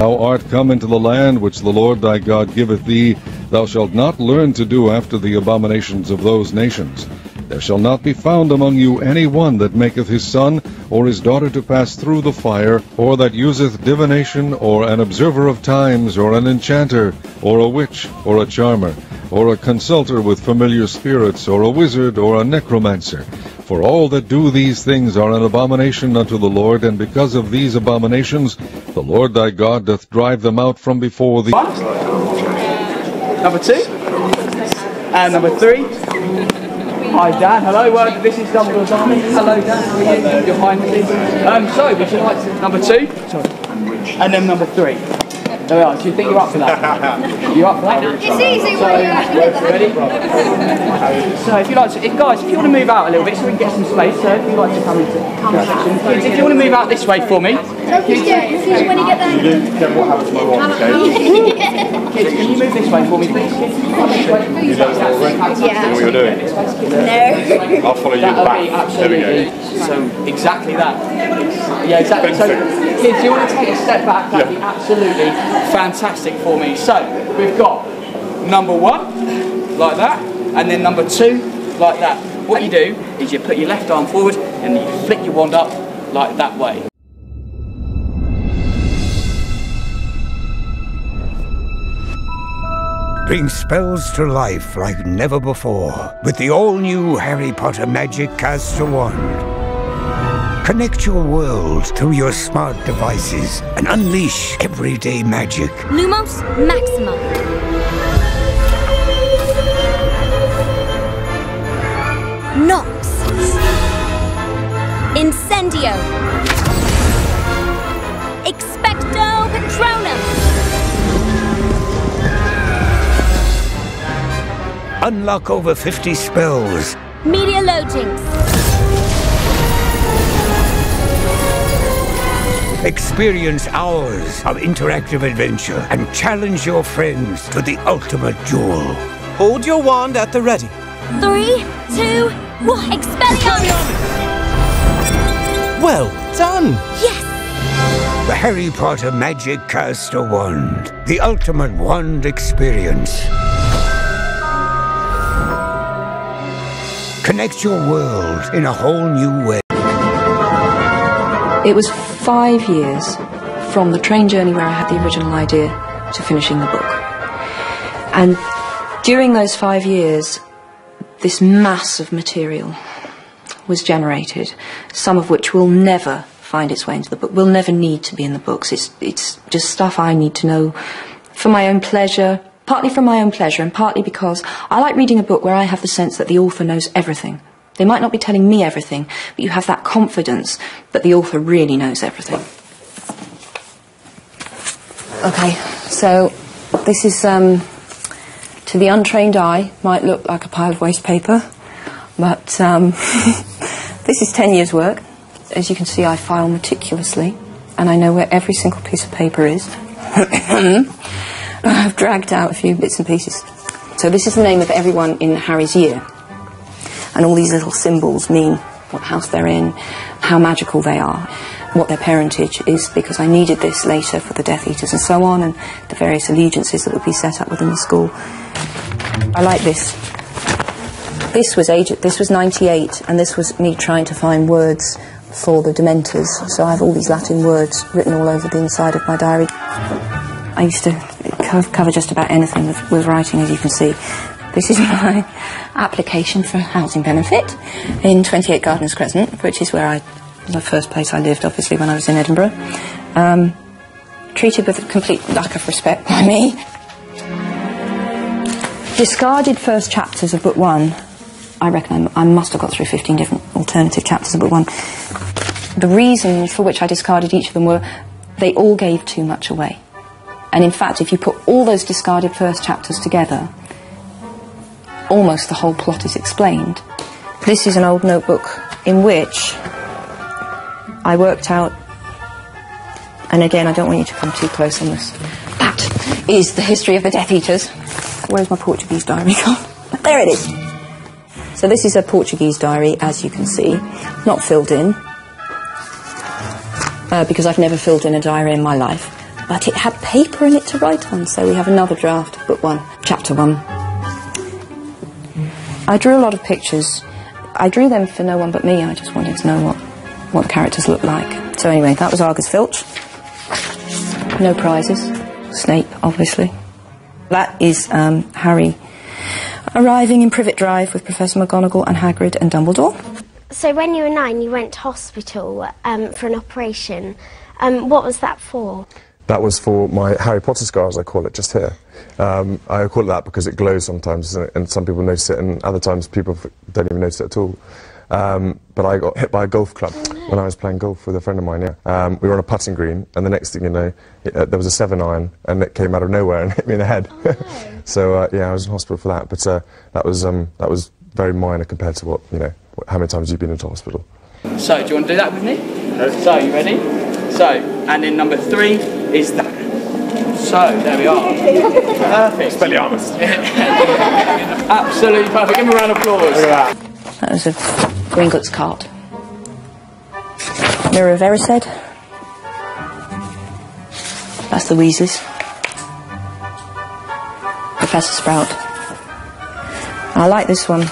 thou art come into the land which the Lord thy God giveth thee, thou shalt not learn to do after the abominations of those nations. There shall not be found among you any one that maketh his son or his daughter to pass through the fire, or that useth divination, or an observer of times, or an enchanter, or a witch, or a charmer, or a consulter with familiar spirits, or a wizard, or a necromancer. For all that do these things are an abomination unto the Lord, and because of these abominations the Lord thy God doth drive them out from before thee. Number 2. And number 3. Hi Dan, hello, this is Dumbledore's Army. Hello Dan, how are you? You're behind the scenes. So, would you like to, number 2? Sorry. And then number 3. There we are, do you think you're up for that? You up for that? It's easy when you actually get that. Ready? So if you like to, guys, if you want to move out a little bit so we can get some space, so if you like to come into section. Kids, if you want to move out this way for me. Refuse when you get there. Kids, can you move this way for me, please? Kids, Yeah. What you're doing? No. I'll follow you back. Absolutely. So exactly that. Yeah, exactly. So kids, you want to take a step back? That'd be absolutely fantastic for me. So we've got number 1 like that, and then number 2 like that. What you do is you put your left arm forward and you flick your wand up like that way. Bring spells to life like never before with the all-new Harry Potter Magic Caster Wand. Connect your world through your smart devices and unleash everyday magic. Lumos Maxima. Nox. Incendio. Expecto Patronum. Unlock over 50 spells. Media Logings. Experience hours of interactive adventure and challenge your friends to the ultimate duel. Hold your wand at the ready. 3, 2, 1. Expelliarmus! Well done! Yes! The Harry Potter Magic Caster Wand. The ultimate wand experience. Connect your world in a whole new way. It was 5 years from the train journey where I had the original idea to finishing the book. And during those 5 years, this mass of material was generated, some of which will never find its way into the book, will never need to be in the books. It's just stuff I need to know for my own pleasure, partly for my own pleasure and partly because I like reading a book where I have the sense that the author knows everything. They might not be telling me everything, but you have that confidence that the author really knows everything. Okay, so this is, to the untrained eye, might look like a pile of waste paper, but this is 10 years' work. As you can see, I file meticulously, and I know where every single piece of paper is. I've dragged out a few bits and pieces. So this is the name of everyone in Harry's year. And all these little symbols mean what house they're in, how magical they are, what their parentage is, because I needed this later for the Death Eaters and so on, and the various allegiances that would be set up within the school. I like this. This was 98, and this was me trying to find words for the Dementors. So I have all these Latin words written all over the inside of my diary. I used to cover just about anything with writing, as you can see. This is my application for housing benefit in 28 Gardeners Crescent, which is where the first place I lived, obviously, when I was in Edinburgh. Treated with a complete lack of respect by me. Discarded first chapters of book 1. I reckon I must have got through 15 different alternative chapters of book 1. The reasons for which I discarded each of them were they all gave too much away. And in fact, if you put all those discarded first chapters together, almost the whole plot is explained. This is an old notebook in which I worked out, and again, I don't want you to come too close on this. That is the history of the Death Eaters. Where's my Portuguese diary gone? There it is. So this is a Portuguese diary, as you can see, not filled in, because I've never filled in a diary in my life. but it had paper in it to write on, so we have another draft, book 1, chapter 1. I drew a lot of pictures. I drew them for no one but me. I just wanted to know what the characters looked like. So anyway, that was Argus Filch. No prizes. Snape, obviously. That is Harry arriving in Privet Drive with Professor McGonagall and Hagrid and Dumbledore. So when you were 9, you went to hospital for an operation. What was that for? That was for my Harry Potter scar, as I call it, just here. I call it that because it glows sometimes, and some people notice it, and other times people don't even notice it at all. But I got hit by a golf club when I was playing golf with a friend of mine. Yeah. We were on a putting green, and the next thing you know, there was a 7-iron, and it came out of nowhere and hit me in the head. Oh, no. So yeah, I was in hospital for that. But that was very minor compared to what, you know, how many times you've been into hospital. So, do you want to do that with me? So, you ready? So, and then number 3 is that. So, there we are. Perfect. Expelliarmus. Absolutely perfect. Give me a round of applause. Look at that. That was a Gringotts cart. Mirror of Erised. That's the Weasleys. Professor Sprout. I like this one.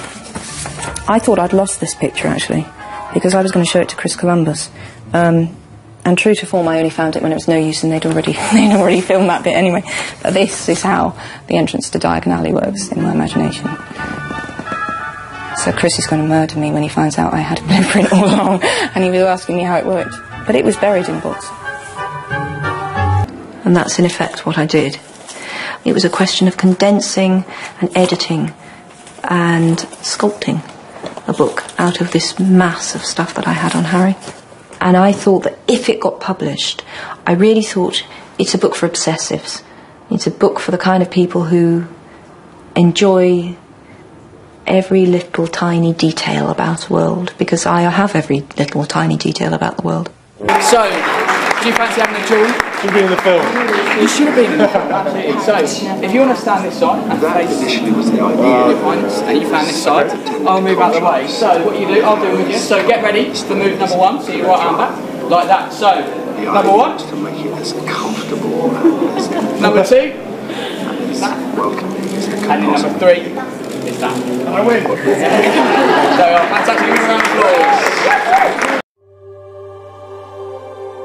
I thought I'd lost this picture, actually, because I was going to show it to Chris Columbus. And true to form, I only found it when it was no use, and they'd already filmed that bit anyway. But this is how the entrance to Diagon Alley works in my imagination. So Chris is going to murder me when he finds out I had a blueprint all along, and he was asking me how it worked. But it was buried in books. And that's in effect what I did. It was a question of condensing and editing and sculpting a book out of this mass of stuff that I had on Harry. And I thought that if it got published, I really thought it's a book for obsessives. It's a book for the kind of people who enjoy every little tiny detail about the world, because I have every little tiny detail about the world. So, do you fancy having a tour? Should be in the film. You should have been in the film, absolutely. So, if you want to stand this side and face initially was the idea. And you found this side, I'll move out the way. So, what you do, I'll do it with you. So, get ready for move number 1. So, your right arm back, like that. So, number 1. To make it as comfortable as number 2. That. And then number 3 is that. I win. So, fantastic. Give me a round of applause.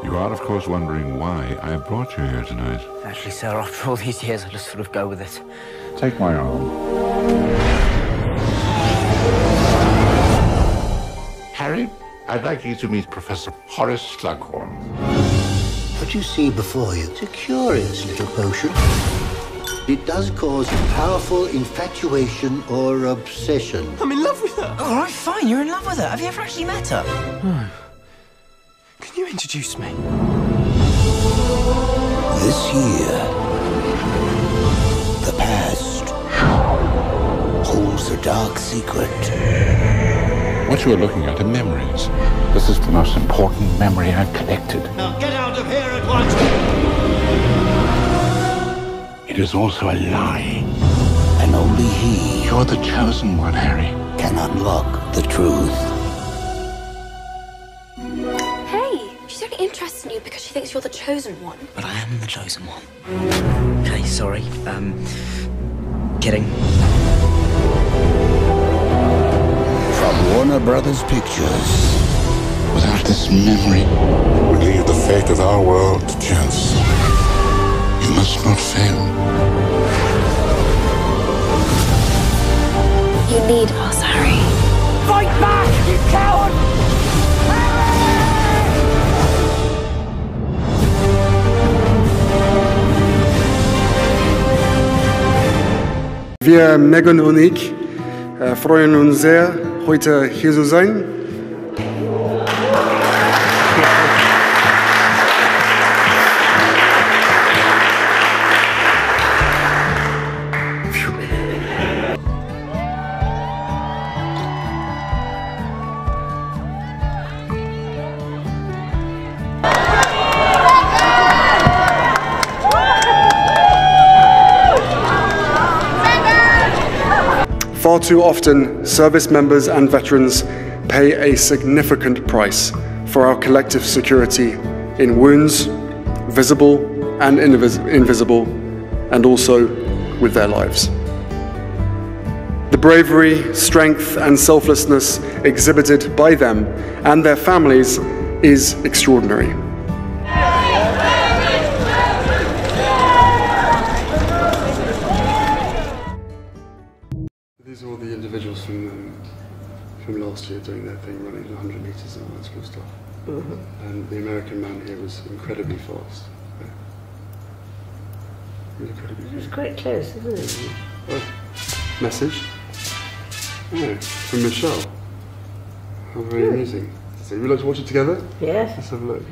You are, of course, wondering why I have brought you here tonight. Actually, sir, after all these years, I just sort of go with it. Take my arm. Harry, I'd like you to meet Professor Horace Slughorn. What you see before you is a curious little potion. It does cause powerful infatuation or obsession. I'm in love with her. All right, fine, you're in love with her. Have you ever actually met her? No. Can you introduce me? This year, the past holds a dark secret. What you are looking at are memories. This is the most important memory I've collected. Now get out of here at once! It is also a lie. And only he... You're the chosen one, Harry. ...can unlock the truth. She's only interested in you because she thinks you're the chosen one. But I am the chosen one. Okay, sorry. Kidding. From Warner Brothers Pictures. Without this memory, we leave the fate of our world to chance. You must not fail. You need us, Harry. Fight back, you coward! Wir, Megan und ich, freuen uns sehr, heute hier zu sein. Far too often, service members and veterans pay a significant price for our collective security in wounds, visible and invisible, and also with their lives. The bravery, strength, and selflessness exhibited by them and their families is extraordinary. These are all the individuals from last year doing their thing, running 100 meters and all that sort of stuff. And the American man here was incredibly fast. He was incredibly fast. It was quite close, isn't it? Message? Oh, from Michelle. How very amusing. So would you like to watch it together? Yes. Let's have a look.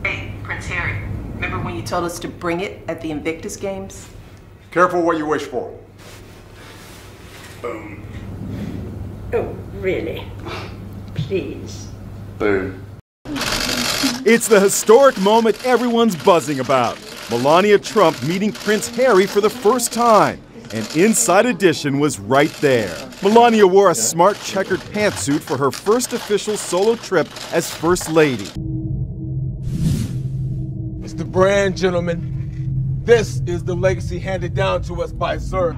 Hey, Prince Harry. Remember when you told us to bring it at the Invictus Games? Careful what you wish for. Boom. Oh, really? Please. Boom. It's the historic moment everyone's buzzing about. Melania Trump meeting Prince Harry for the first time. And Inside Edition was right there. Melania wore a smart checkered pantsuit for her first official solo trip as First Lady. It's the brand, gentlemen. This is the legacy handed down to us by Sir.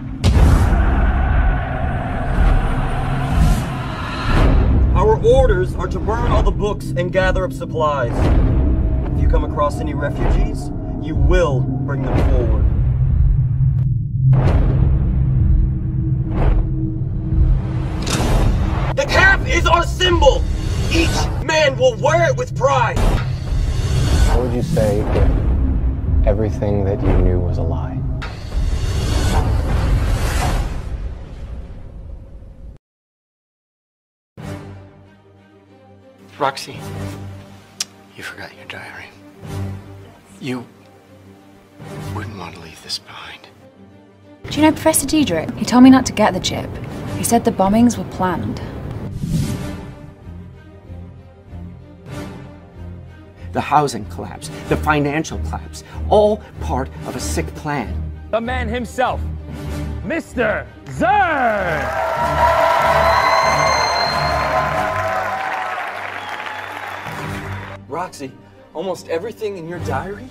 Our orders are to burn all the books and gather up supplies. If you come across any refugees, you will bring them forward. The cap is our symbol! Each man will wear it with pride! How would you say if everything that you knew was a lie? Roxy, you forgot your diary. You wouldn't want to leave this behind. Do you know Professor Diedrich? He told me not to get the chip. He said the bombings were planned. The housing collapse, the financial collapse, all part of a sick plan. The man himself, Mr. Zern! Roxy, almost everything in your diary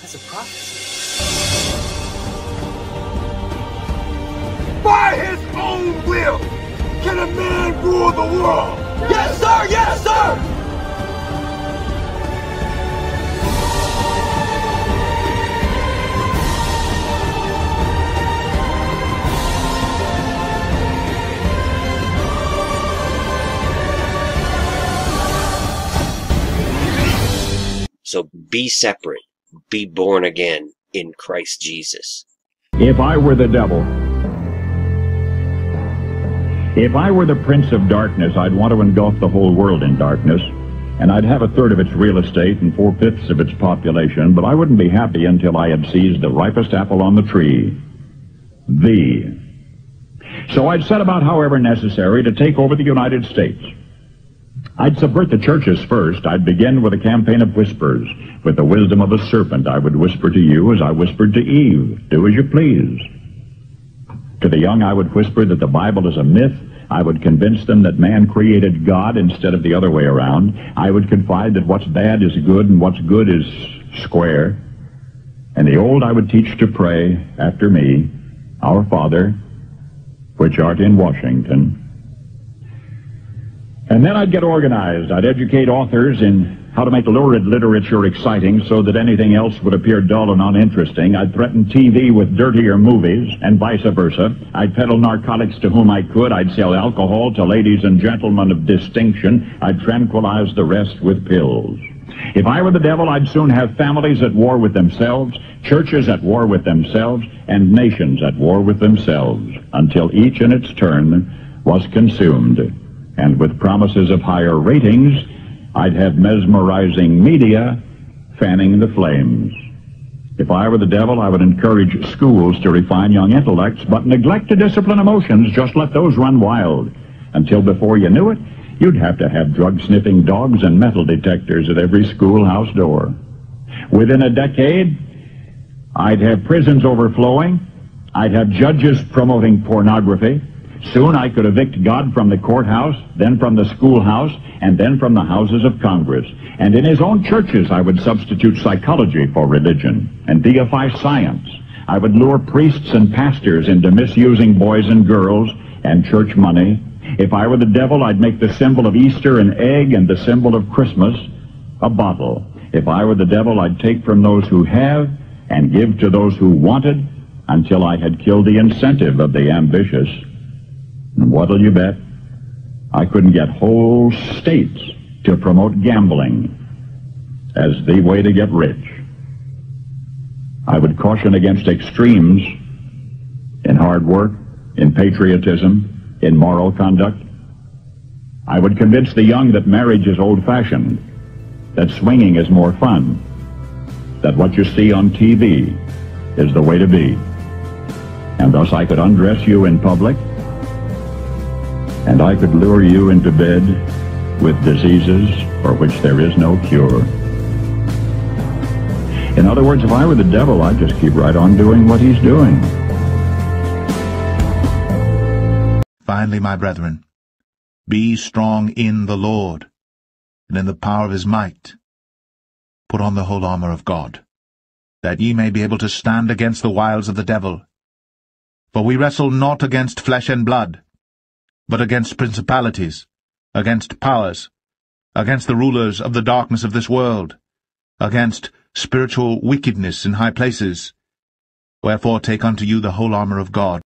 has a prophecy. By his own will, can a man rule the world? Yes, sir! Yes, sir! So be separate, be born again in Christ Jesus. If I were the devil, if I were the prince of darkness, I'd want to engulf the whole world in darkness, and I'd have 1/3 of its real estate and 4/5 of its population, but I wouldn't be happy until I had seized the ripest apple on the tree, thee. So I'd set about, however necessary, to take over the United States. I'd subvert the churches first. I'd begin with a campaign of whispers. With the wisdom of a serpent, I would whisper to you as I whispered to Eve, do as you please. To the young, I would whisper that the Bible is a myth. I would convince them that man created God instead of the other way around. I would confide that what's bad is good and what's good is square. And the old I would teach to pray after me, Our Father, which art in Washington. And then I'd get organized. I'd educate authors in how to make lurid literature exciting so that anything else would appear dull and uninteresting. I'd threaten TV with dirtier movies and vice versa. I'd peddle narcotics to whom I could. I'd sell alcohol to ladies and gentlemen of distinction. I'd tranquilize the rest with pills. If I were the devil, I'd soon have families at war with themselves, churches at war with themselves, and nations at war with themselves, until each in its turn was consumed. And with promises of higher ratings, I'd have mesmerizing media fanning the flames. If I were the devil, I would encourage schools to refine young intellects, but neglect to discipline emotions, just let those run wild. Until before you knew it, you'd have to have drug-sniffing dogs and metal detectors at every schoolhouse door. Within a decade, I'd have prisons overflowing. I'd have judges promoting pornography. Soon I could evict God from the courthouse, then from the schoolhouse, and then from the houses of Congress. And in his own churches I would substitute psychology for religion and deify science. I would lure priests and pastors into misusing boys and girls and church money. If I were the devil, I'd make the symbol of Easter an egg and the symbol of Christmas a bottle. If I were the devil, I'd take from those who have and give to those who wanted until I had killed the incentive of the ambitious. And what'll you bet? I couldn't get whole states to promote gambling as the way to get rich. I would caution against extremes in hard work, in patriotism, in moral conduct. I would convince the young that marriage is old-fashioned, that swinging is more fun, that what you see on TV is the way to be. And thus I could undress you in public, and I could lure you into bed with diseases for which there is no cure. In other words, if I were the devil, I'd just keep right on doing what he's doing. Finally, my brethren, be strong in the Lord, and in the power of his might. Put on the whole armor of God, that ye may be able to stand against the wiles of the devil. For we wrestle not against flesh and blood, but against principalities, against powers, against the rulers of the darkness of this world, against spiritual wickedness in high places. Wherefore take unto you the whole armor of God,